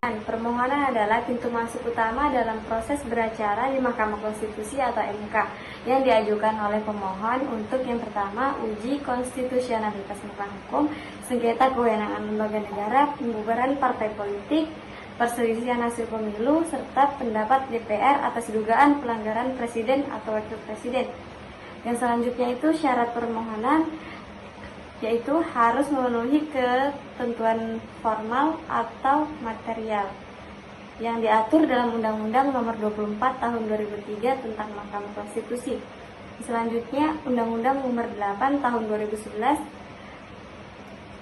Permohonan adalah pintu masuk utama dalam proses beracara di Mahkamah Konstitusi atau MK yang diajukan oleh pemohon untuk yang pertama uji konstitusionalitas muka hukum, sengketa kewenangan lembaga negara, pembubaran partai politik, perselisihan hasil pemilu, serta pendapat DPR atas dugaan pelanggaran presiden atau wakil presiden. Yang selanjutnya itu syarat permohonan, yaitu harus memenuhi ketentuan formal atau material yang diatur dalam Undang-Undang Nomor 24 Tahun 2003 tentang Mahkamah Konstitusi. Selanjutnya Undang-Undang Nomor 8 Tahun 2011.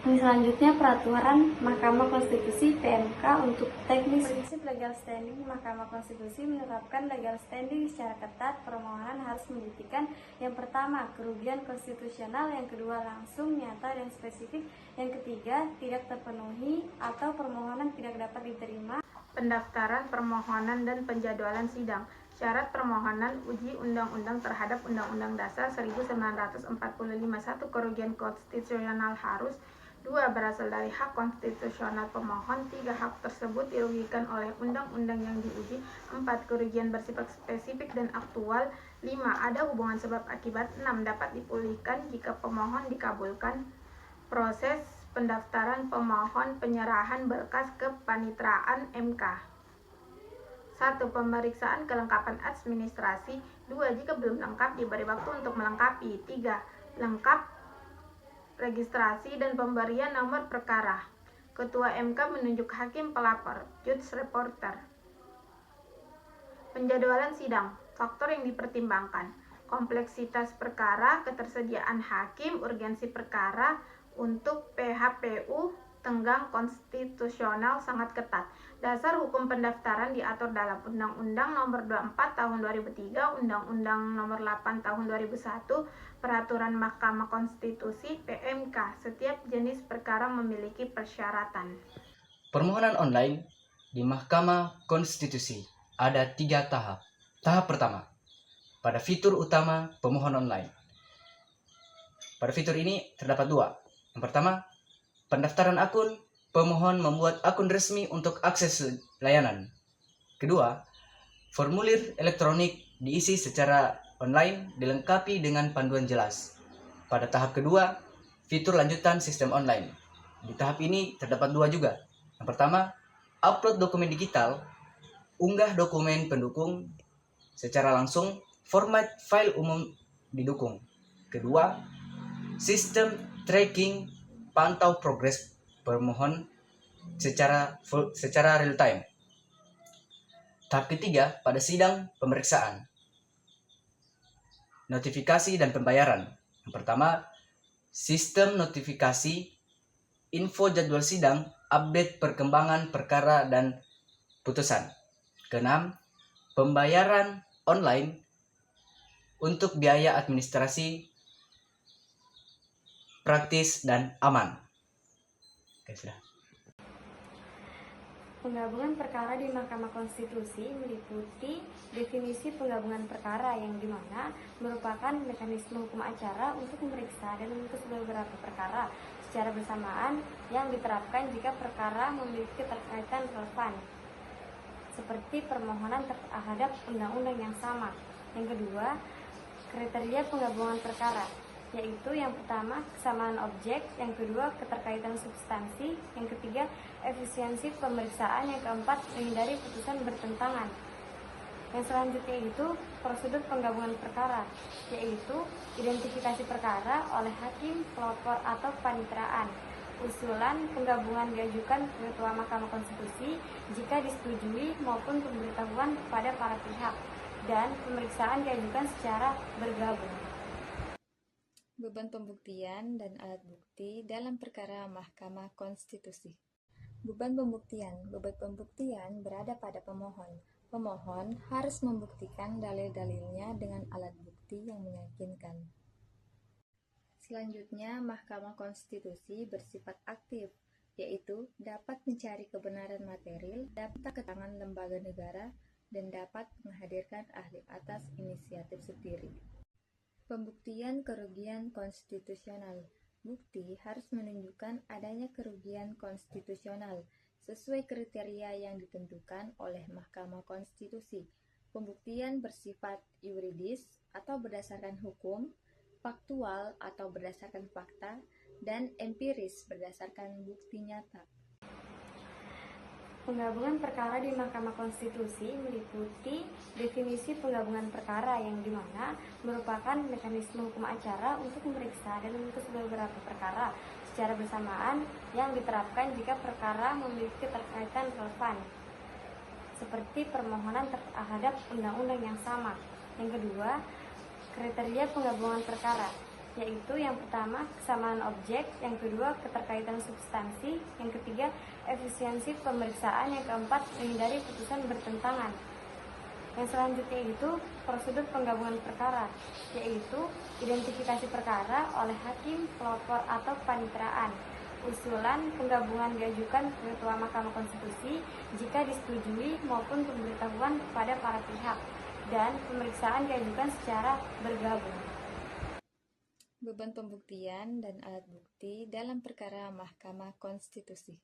Selanjutnya Peraturan Mahkamah Konstitusi PMK untuk teknis. Prinsip legal standing Mahkamah Konstitusi menetapkan legal standing secara ketat. Permohonan harus membuktikan yang pertama kerugian konstitusional, yang kedua langsung, nyata, dan spesifik, yang ketiga tidak terpenuhi atau permohonan tidak dapat diterima. Pendaftaran permohonan dan penjadwalan sidang. Syarat permohonan uji undang-undang terhadap Undang-Undang Dasar 1945. 1. Kerugian konstitusional harus. 2. Berasal dari hak konstitusional pemohon. 3. Hak tersebut dirugikan oleh undang-undang yang diuji. 4. Kerugian bersifat spesifik dan aktual. 5. Ada hubungan sebab akibat. 6. Dapat dipulihkan jika pemohon dikabulkan. Proses pendaftaran pemohon, penyerahan berkas kepanitraan MK. 1. Pemeriksaan kelengkapan administrasi. 2. Jika belum lengkap, diberi waktu untuk melengkapi. 3. Lengkap registrasi dan pemberian nomor perkara. Ketua MK menunjuk hakim pelapor, judge reporter. Penjadwalan sidang. Faktor yang dipertimbangkan: kompleksitas perkara, ketersediaan hakim, urgensi perkara. Untuk PHPU tenggang konstitusional sangat ketat. Dasar hukum pendaftaran diatur dalam Undang-Undang Nomor 24 Tahun 2003, Undang-Undang Nomor 8 Tahun 2001, Peraturan Mahkamah Konstitusi PMK. Setiap jenis perkara memiliki persyaratan. Permohonan online di Mahkamah Konstitusi ada 3 tahap. Tahap pertama, pada fitur utama pemohon online. Pada fitur ini terdapat 2. Yang pertama, pendaftaran akun. Pemohon membuat akun resmi untuk akses layanan. Kedua, formulir elektronik diisi secara online, dilengkapi dengan panduan jelas. Pada tahap kedua, fitur lanjutan sistem online. Di tahap ini terdapat 2 juga. Yang pertama, upload dokumen digital, unggah dokumen pendukung secara langsung, format file umum didukung. Kedua, sistem tracking, pantau progres permohon secara real time. Tahap ketiga, pada sidang pemeriksaan. Notifikasi dan pembayaran. Yang pertama, sistem notifikasi, info jadwal sidang, update perkembangan perkara dan putusan. Keenam, pembayaran online untuk biaya administrasi praktis dan aman. Oke, sudah. Penggabungan perkara di Mahkamah Konstitusi meliputi definisi penggabungan perkara yang dimana merupakan mekanisme hukum acara untuk memeriksa dan memutus beberapa perkara secara bersamaan yang diterapkan jika perkara memiliki keterkaitan relevan, seperti permohonan terhadap undang-undang yang sama. Yang kedua, kriteria penggabungan perkara, yaitu yang pertama kesamaan objek, yang kedua keterkaitan substansi, yang ketiga efisiensi pemeriksaan, yang keempat menghindari putusan bertentangan. Yang selanjutnya itu prosedur penggabungan perkara, yaitu identifikasi perkara oleh hakim, pelapor atau paniteraan. Usulan penggabungan diajukan ke Ketua Mahkamah Konstitusi jika disetujui maupun pemberitahuan kepada para pihak, dan pemeriksaan diajukan secara bergabung. Beban pembuktian dan alat bukti dalam perkara Mahkamah Konstitusi. Beban pembuktian berada pada pemohon. Pemohon harus membuktikan dalil-dalilnya dengan alat bukti yang meyakinkan. Selanjutnya, Mahkamah Konstitusi bersifat aktif, yaitu dapat mencari kebenaran material, dapat keterangan lembaga negara, dan dapat menghadirkan ahli atas inisiatif sendiri. Pembuktian kerugian konstitusional. Bukti harus menunjukkan adanya kerugian konstitusional, sesuai kriteria yang ditentukan oleh Mahkamah Konstitusi. Pembuktian bersifat yuridis atau berdasarkan hukum, faktual atau berdasarkan fakta, dan empiris berdasarkan bukti nyata. Penggabungan perkara di Mahkamah Konstitusi meliputi definisi penggabungan perkara yang dimana merupakan mekanisme hukum acara untuk memeriksa dan memutus beberapa perkara secara bersamaan yang diterapkan jika perkara memiliki keterkaitan relevan, seperti permohonan terhadap undang-undang yang sama. Yang kedua, kriteria penggabungan perkara, yaitu yang pertama kesamaan objek, yang kedua keterkaitan substansi, yang ketiga efisiensi pemeriksaan, yang keempat menghindari putusan bertentangan. Yang selanjutnya itu prosedur penggabungan perkara, yaitu identifikasi perkara oleh hakim, pelapor atau kepaniteraan. Usulan penggabungan diajukan ke Ketua Mahkamah Konstitusi jika disetujui maupun pemberitahuan kepada para pihak, dan pemeriksaan diajukan secara bergabung. Beban pembuktian dan alat bukti dalam perkara Mahkamah Konstitusi.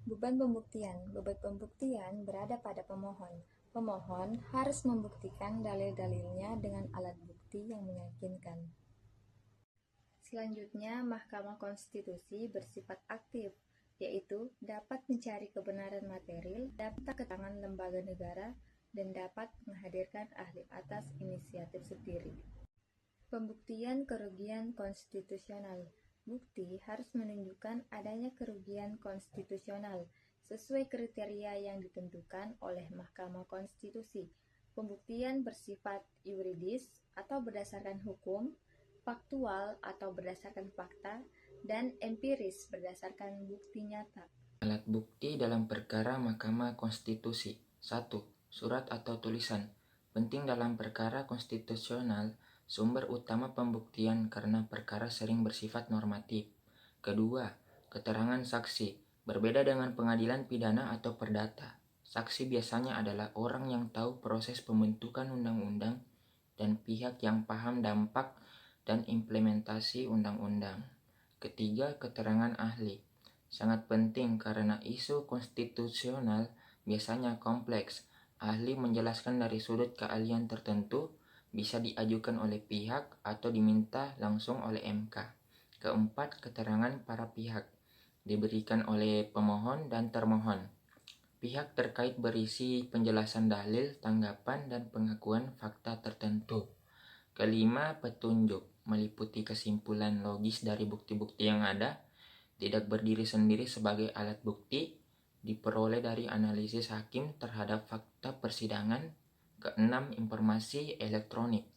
Beban pembuktian berada pada pemohon. Pemohon harus membuktikan dalil-dalilnya dengan alat bukti yang meyakinkan. Selanjutnya, Mahkamah Konstitusi bersifat aktif, yaitu dapat mencari kebenaran material, dapat keterangan lembaga negara, dan dapat menghadirkan ahli atas inisiatif sendiri. Pembuktian kerugian konstitusional. Bukti harus menunjukkan adanya kerugian konstitusional sesuai kriteria yang ditentukan oleh Mahkamah Konstitusi. Pembuktian bersifat yuridis atau berdasarkan hukum, faktual atau berdasarkan fakta, dan empiris berdasarkan bukti nyata. Alat bukti dalam perkara Mahkamah Konstitusi. 1. Surat atau tulisan. Penting dalam perkara konstitusional, sumber utama pembuktian karena perkara sering bersifat normatif. Kedua, keterangan saksi. Berbeda dengan pengadilan pidana atau perdata, saksi biasanya adalah orang yang tahu proses pembentukan undang-undang dan pihak yang paham dampak dan implementasi undang-undang. Ketiga, keterangan ahli. Sangat penting karena isu konstitusional biasanya kompleks. Ahli menjelaskan dari sudut keahlian tertentu, bisa diajukan oleh pihak atau diminta langsung oleh MK. Keempat, keterangan para pihak. Diberikan oleh pemohon dan termohon. Pihak terkait berisi penjelasan dalil, tanggapan, dan pengakuan fakta tertentu. Kelima, petunjuk. Meliputi kesimpulan logis dari bukti-bukti yang ada, tidak berdiri sendiri sebagai alat bukti, diperoleh dari analisis hakim terhadap fakta persidangan. Keenam, informasi elektronik.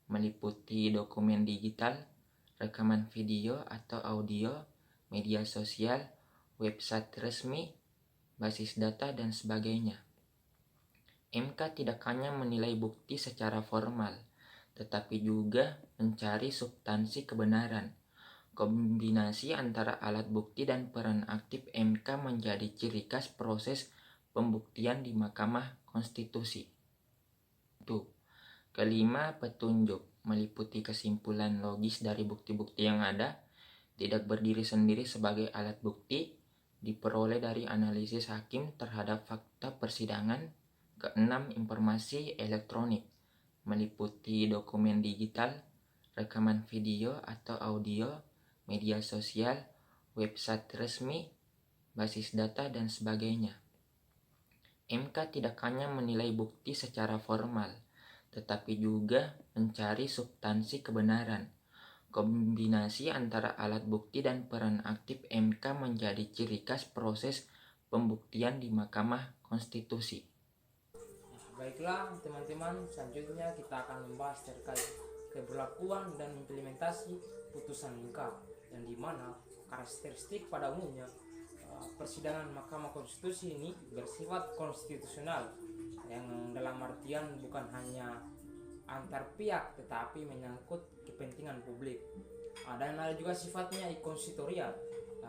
Meliputi dokumen digital, rekaman video atau audio, media sosial, website resmi, basis data, dan sebagainya. MK tidak hanya menilai bukti secara formal, tetapi juga mencari substansi kebenaran. Kombinasi antara alat bukti dan peran aktif MK menjadi ciri khas proses pembuktian di Mahkamah Konstitusi. Kelima, petunjuk. Meliputi kesimpulan logis dari bukti-bukti yang ada, tidak berdiri sendiri sebagai alat bukti, diperoleh dari analisis hakim terhadap fakta persidangan. Keenam, informasi elektronik. Meliputi dokumen digital, rekaman video atau audio, media sosial, website resmi, basis data, dan sebagainya. MK tidak hanya menilai bukti secara formal, tetapi juga mencari substansi kebenaran. Kombinasi antara alat bukti dan peran aktif MK menjadi ciri khas proses pembuktian di Mahkamah Konstitusi. Baiklah teman-teman, selanjutnya kita akan membahas terkait keberlakuan dan implementasi putusan MK, dan di mana karakteristik pada umumnya persidangan Mahkamah Konstitusi ini bersifat konstitusional, yang dalam artian bukan hanya antar pihak tetapi menyangkut kepentingan publik. Dan ada juga sifatnya konsistorial,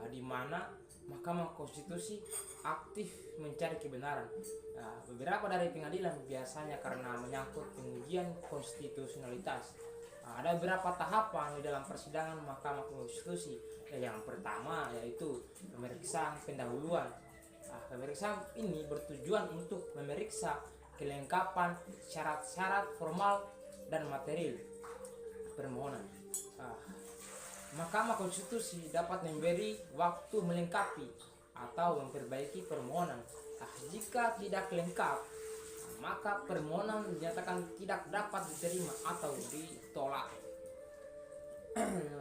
di mana Mahkamah Konstitusi aktif mencari kebenaran. Beberapa dari pengadilan biasanya karena menyangkut pengujian konstitusionalitas. Ada beberapa tahapan di dalam persidangan Mahkamah Konstitusi. Yang pertama yaitu pemeriksaan pendahuluan. Pemeriksaan ini bertujuan untuk memeriksa kelengkapan syarat-syarat formal dan material permohonan. Mahkamah Konstitusi dapat memberi waktu melengkapi atau memperbaiki permohonan. Jika tidak lengkap, maka permohonan dinyatakan tidak dapat diterima atau ditolak.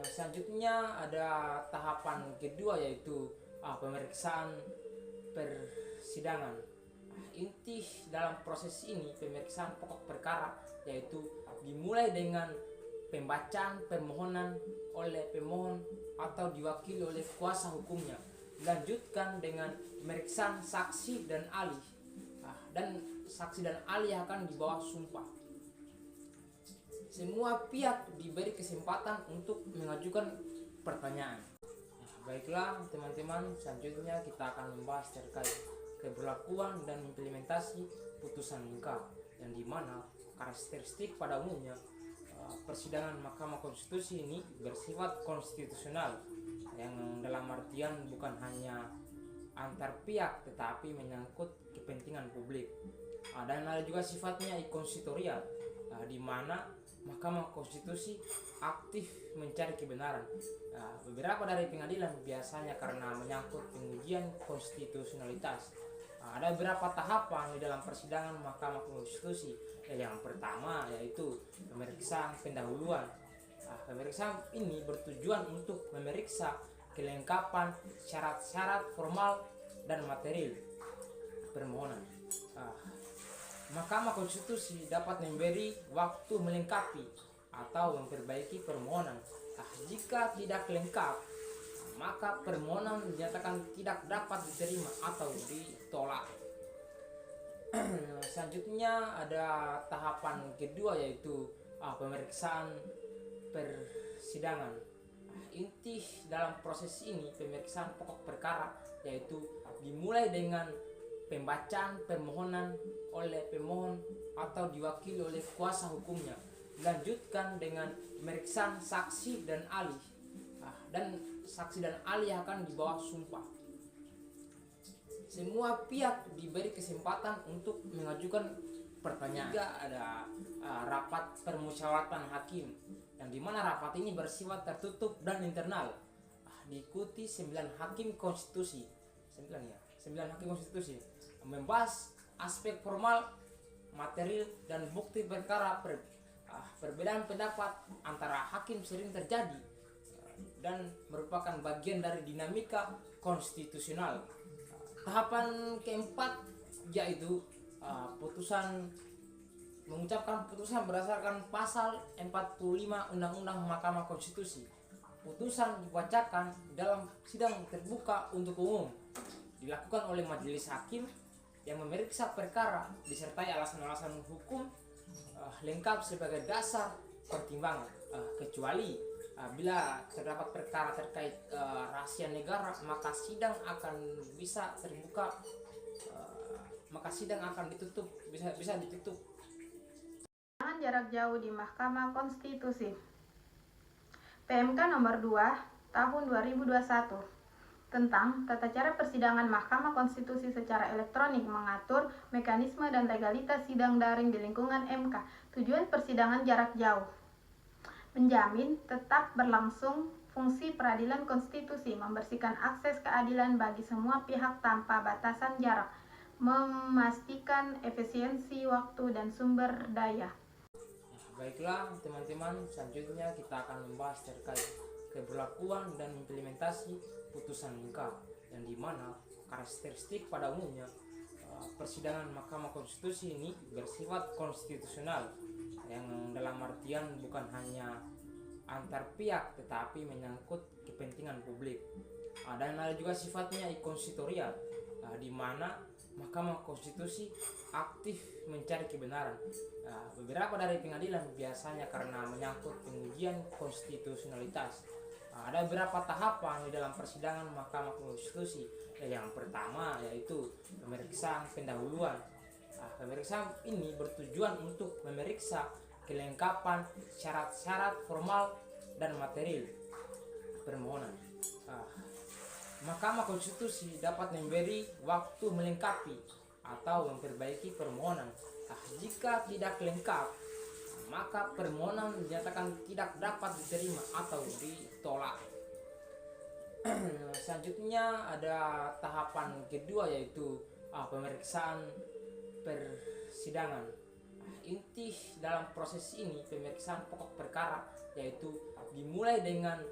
Selanjutnya ada tahapan kedua, yaitu pemeriksaan persidangan. Inti dalam proses ini pemeriksaan pokok perkara, yaitu dimulai dengan pembacaan permohonan oleh pemohon atau diwakili oleh kuasa hukumnya, dilanjutkan dengan pemeriksaan saksi dan ahli, dan saksi dan ahli akan dibawa sumpah. Semua pihak diberi kesempatan untuk mengajukan pertanyaan. Baiklah teman-teman, selanjutnya kita akan membahas terkait keberlakuan dan implementasi putusan MK, yang dimana karakteristik pada umumnya persidangan Mahkamah Konstitusi ini bersifat konstitusional, yang dalam artian bukan hanya antar pihak tetapi menyangkut kepentingan publik, dan ada juga sifatnya konsistorial, di mana Mahkamah Konstitusi aktif mencari kebenaran. Beberapa dari pengadilan biasanya karena menyangkut pengujian konstitusionalitas. Ada beberapa tahapan di dalam persidangan Mahkamah Konstitusi. Yang pertama yaitu pemeriksaan pendahuluan. Pemeriksaan ini bertujuan untuk memeriksa kelengkapan syarat-syarat formal dan material permohonan. Mahkamah Konstitusi dapat memberi waktu melengkapi atau memperbaiki permohonan. Jika tidak lengkap, maka permohonan dinyatakan tidak dapat diterima atau ditolak. Selanjutnya ada tahapan kedua, yaitu pemeriksaan persidangan. Inti dalam proses ini pemeriksaan pokok perkara, yaitu dimulai dengan pembacaan permohonan oleh pemohon atau diwakili oleh kuasa hukumnya, dilanjutkan dengan pemeriksaan saksi dan ahli, dan saksi dan ahli akan dibawa sumpah. Semua pihak diberi kesempatan untuk mengajukan pertanyaan. Juga ada rapat permusyawaratan hakim, yang dimana rapat ini bersifat tertutup dan internal, diikuti 9 hakim konstitusi, 9 hakim konstitusi, membahas aspek formal, material, dan bukti perkara. Perbedaan pendapat antara hakim sering terjadi dan merupakan bagian dari dinamika konstitusional. Tahapan keempat yaitu mengucapkan putusan berdasarkan pasal 45 Undang-Undang Mahkamah Konstitusi. Putusan dibacakan dalam sidang terbuka untuk umum, dilakukan oleh majelis hakim yang memeriksa perkara disertai alasan-alasan hukum lengkap sebagai dasar pertimbangan, kecuali bila terdapat perkara terkait rahasia negara, maka sidang akan bisa terbuka, maka sidang akan ditutup, bisa ditutup. Jarak jauh di Mahkamah Konstitusi. PMK nomor 2 tahun 2021 tentang tata cara persidangan Mahkamah Konstitusi secara elektronik mengatur mekanisme dan legalitas sidang daring di lingkungan MK. Tujuan persidangan jarak jauh: menjamin tetap berlangsung fungsi peradilan konstitusi, membersihkan akses keadilan bagi semua pihak tanpa batasan jarak, memastikan efisiensi waktu dan sumber daya. Baiklah teman-teman, selanjutnya kita akan membahas terkait keberlakuan dan implementasi putusan MK, yang dimana karakteristik pada umumnya persidangan Mahkamah Konstitusi ini bersifat konstitusional, yang dalam artian bukan hanya antar pihak tetapi menyangkut kepentingan publik, dan ada juga sifatnya konsistorial, di mana Mahkamah Konstitusi aktif mencari kebenaran. Beberapa dari pengadilan biasanya karena menyangkut pengujian konstitusionalitas. Ada beberapa tahapan di dalam persidangan Mahkamah Konstitusi. Yang pertama yaitu pemeriksaan pendahuluan. Pemeriksaan ini bertujuan untuk memeriksa kelengkapan syarat-syarat formal dan material permohonan. Mahkamah Konstitusi dapat memberi waktu melengkapi atau memperbaiki permohonan. Jika tidak lengkap, maka permohonan dinyatakan tidak dapat diterima atau ditolak. Selanjutnya ada tahapan kedua, yaitu pemeriksaan persidangan. Inti dalam proses ini pemeriksaan pokok perkara, yaitu dimulai dengan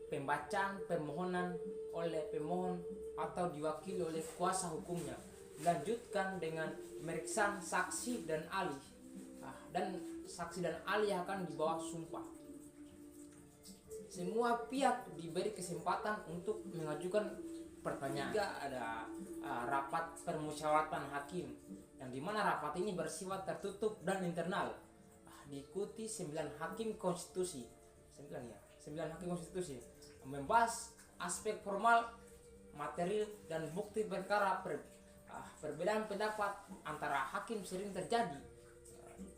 pembacaan permohonan oleh pemohon atau diwakili oleh kuasa hukumnya, dilanjutkan dengan pemeriksaan saksi dan ahli, dan saksi dan ahli akan dibawa sumpah. Semua pihak diberi kesempatan untuk mengajukan pertanyaan. Juga ada rapat permusyawaratan hakim, yang dimana rapat ini bersifat tertutup dan internal, diikuti 9 hakim konstitusi, 9 hakim konstitusi, membahas aspek formal, material, dan bukti perkara. Perbedaan pendapat antara hakim sering terjadi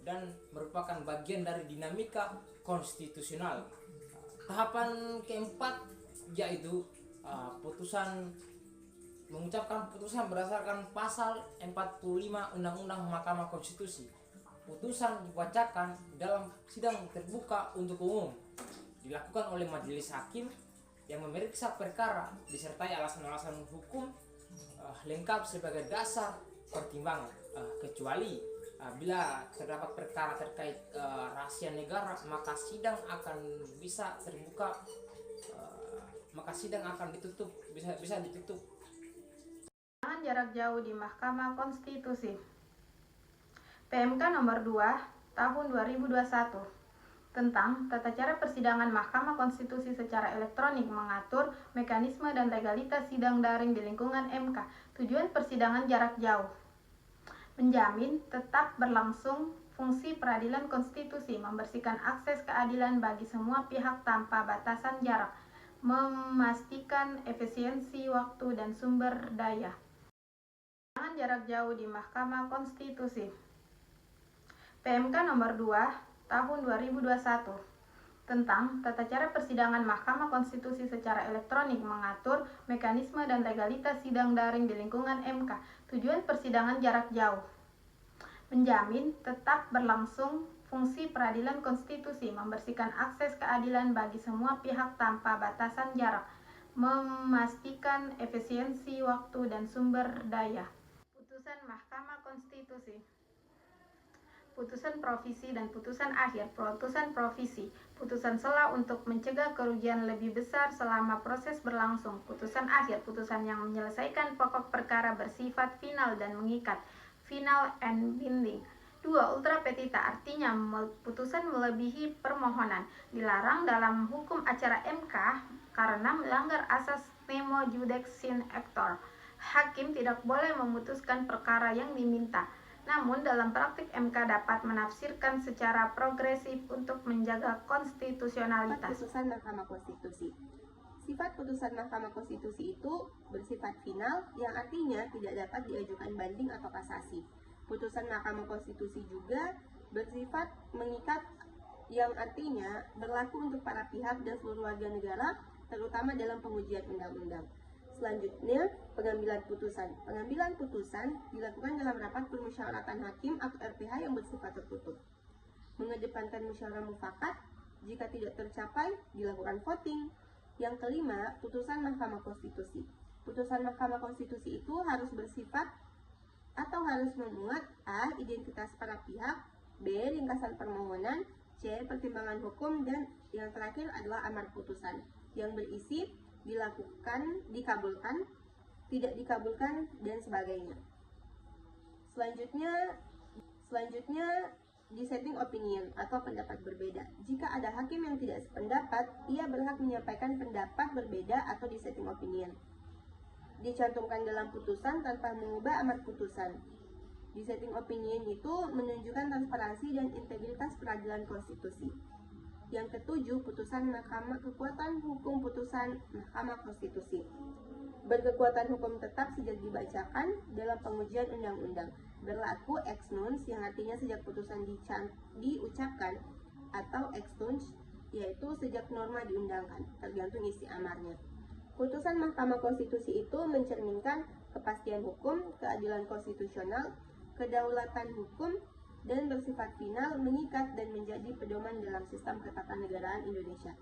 dan merupakan bagian dari dinamika konstitusional. Tahapan keempat yaitu mengucapkan putusan berdasarkan pasal 45 Undang-Undang Mahkamah Konstitusi. Putusan dibacakan dalam sidang terbuka untuk umum, dilakukan oleh majelis hakim yang memeriksa perkara disertai alasan-alasan hukum lengkap sebagai dasar pertimbangan, kecuali bila terdapat perkara terkait rahasia negara, maka sidang akan bisa terbuka, maka sidang akan ditutup, bisa ditutup. Jarak jauh di Mahkamah Konstitusi. PMK nomor 2 tahun 2021 tentang tata cara persidangan Mahkamah Konstitusi secara elektronik mengatur mekanisme dan legalitas sidang daring di lingkungan MK. Tujuan persidangan jarak jauh menjamin tetap berlangsung fungsi peradilan konstitusi, membersihkan akses keadilan bagi semua pihak tanpa batasan jarak, memastikan efisiensi waktu dan sumber daya. Persidangan jarak jauh di Mahkamah Konstitusi. PMK nomor 2 tahun 2021 tentang tata cara persidangan Mahkamah Konstitusi secara elektronik mengatur mekanisme dan legalitas sidang daring di lingkungan MK. Tujuan persidangan jarak jauh menjamin tetap berlangsung fungsi peradilan konstitusi, membersihkan akses keadilan bagi semua pihak tanpa batasan jarak, memastikan efisiensi waktu dan sumber daya. Putusan Mahkamah Konstitusi. Putusan provisi dan putusan akhir. Putusan provisi, putusan sela untuk mencegah kerugian lebih besar selama proses berlangsung. Putusan akhir, putusan yang menyelesaikan pokok perkara bersifat final dan mengikat, final and binding. 2. Ultra petita, artinya putusan melebihi permohonan, dilarang dalam hukum acara MK karena melanggar asas nemo judex sine actor. Hakim tidak boleh memutuskan perkara yang diminta. Namun dalam praktik MK dapat menafsirkan secara progresif untuk menjaga konstitusionalitas. Putusan Mahkamah Konstitusi. Sifat putusan Mahkamah Konstitusi itu bersifat final, yang artinya tidak dapat diajukan banding atau kasasi. Putusan Mahkamah Konstitusi juga bersifat mengikat, yang artinya berlaku untuk para pihak dan seluruh warga negara, terutama dalam pengujian undang-undang. Selanjutnya, pengambilan putusan. Pengambilan putusan dilakukan dalam rapat permusyawaratan hakim atau RPH yang bersifat tertutup. Mengedepankan musyawarah mufakat, jika tidak tercapai, dilakukan voting. Yang kelima, putusan Mahkamah Konstitusi. Putusan Mahkamah Konstitusi itu harus bersifat atau harus memuat A. Identitas para pihak, B. Ringkasan permohonan, C. Pertimbangan hukum, dan yang terakhir adalah amar putusan yang berisi dilakukan, dikabulkan, tidak dikabulkan, dan sebagainya. Selanjutnya dissenting opinion atau pendapat berbeda. Jika ada hakim yang tidak sependapat, ia berhak menyampaikan pendapat berbeda atau dissenting opinion. Dicantumkan dalam putusan tanpa mengubah amar putusan. Dissenting opinion itu menunjukkan transparansi dan integritas peradilan konstitusi. Yang ketujuh, putusan Mahkamah Kekuatan Hukum. Putusan Mahkamah Konstitusi berkekuatan hukum tetap sejak dibacakan dalam pengujian undang-undang, berlaku ex nunc, yang artinya sejak putusan diucapkan, atau ex tunc, yaitu sejak norma diundangkan, tergantung isi amarnya. Putusan Mahkamah Konstitusi itu mencerminkan kepastian hukum, keadilan konstitusional, kedaulatan hukum, dan bersifat final, mengikat, dan menjadi pedoman dalam sistem ketatanegaraan Indonesia.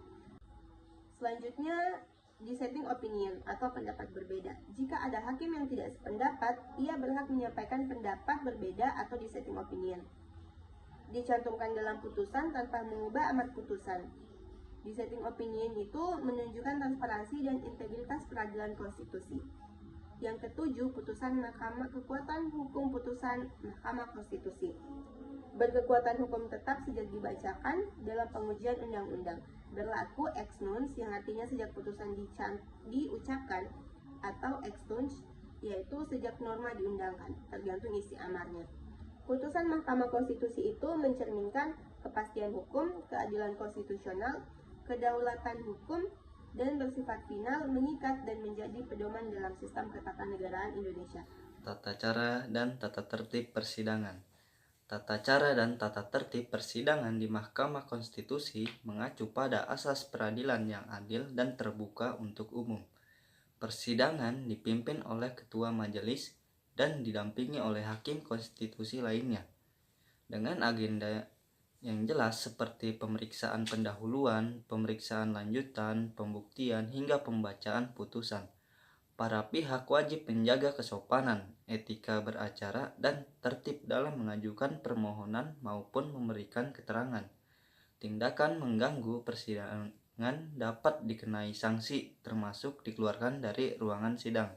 Selanjutnya, dissenting opinion atau pendapat berbeda. Jika ada hakim yang tidak sependapat, ia berhak menyampaikan pendapat berbeda atau dissenting opinion. Dicantumkan dalam putusan tanpa mengubah amar putusan. Dissenting opinion itu menunjukkan transparansi dan integritas peradilan konstitusi. Yang ketujuh, putusan Mahkamah Kekuatan Hukum putusan Mahkamah Konstitusi. Berkekuatan hukum tetap sejak dibacakan dalam pengujian undang-undang. Berlaku ex nunc yang artinya sejak putusan diucapkan, atau ex tunc yaitu sejak norma diundangkan, tergantung isi amarnya. Putusan Mahkamah Konstitusi itu mencerminkan kepastian hukum, keadilan konstitusional, kedaulatan hukum, dan bersifat final, mengikat, dan menjadi pedoman dalam sistem ketatanegaraan Indonesia. Tata cara dan tata tertib persidangan. Tata cara dan tata tertib persidangan di Mahkamah Konstitusi mengacu pada asas peradilan yang adil dan terbuka untuk umum. Persidangan dipimpin oleh ketua majelis dan didampingi oleh hakim konstitusi lainnya, dengan agenda yang jelas seperti pemeriksaan pendahuluan, pemeriksaan lanjutan, pembuktian, hingga pembacaan putusan. Para pihak wajib menjaga kesopanan, etika beracara, dan tertib dalam mengajukan permohonan maupun memberikan keterangan. Tindakan mengganggu persidangan dapat dikenai sanksi, termasuk dikeluarkan dari ruangan sidang.